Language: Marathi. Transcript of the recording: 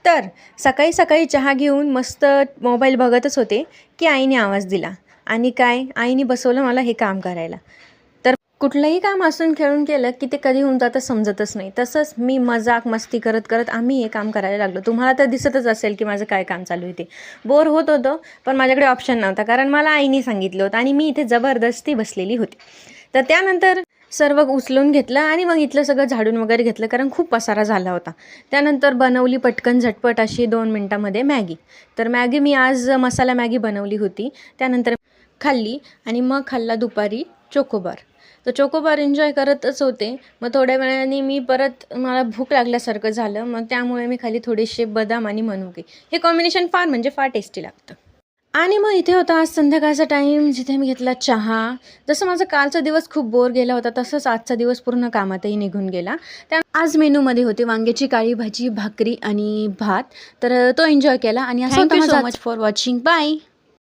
तर सकाळी सकाळी चहा घेऊन मस्त मोबाईल बघतच होते की आईने आवाज दिला आणि काय आईने बसवलं मला हे काम करायला. तर कुठलंही काम हसून खेळून केलं की ते कधी होऊन जातं समजतच नाही. तसंच मी मजाक मस्ती करत करत आम्ही हे काम करायला लागलो. तुम्हाला तर दिसतच असेल की माझं काय काम चालू आहे ते. बोर होत होतं पण माझ्याकडे ऑप्शन नव्हता कारण मला आईने सांगितलं होतं आणि मी इथे जबरदस्ती बसलेली होती. तर त्यानंतर सर्व उचलून घेतलं आणि मग इथलं सगळं झाडून वगैरे घेतलं कारण खूप पसारा झाला होता. त्यानंतर बनवली पटकन झटपट अशी 2 मिनटामध्ये मॅगी. तर मॅगी मी आज मसाला मॅगी बनवली होती. त्यानंतर खाल्ली आणि मग खाल्ला दुपारी चोकोबार. तर चोकोबार एन्जॉय करतच होते. मग थोड्या वेळाने मी परत मला भूक लागल्यासारखं झालं. मग त्यामुळे मी खाल्ली थोडेसे बदाम आणि मनुके. हे कॉम्बिनेशन फार म्हणजे फार टेस्टी लागतं. आणि मग इथे होता आज संध्याकाळचा टाईम जिथे मी घेतला चहा. जसं माझा कालचा दिवस खूप बोर गेला होता तसंच आजचा दिवस पूर्ण कामातही निघून गेला. त्या आज मेनूमध्ये होती वांग्याची काळी भाजी, भाकरी आणि भात. तर तो एन्जॉय केला आणि असं थँक्यू होतं सो माझा मच फॉर वॉचिंग. बाय.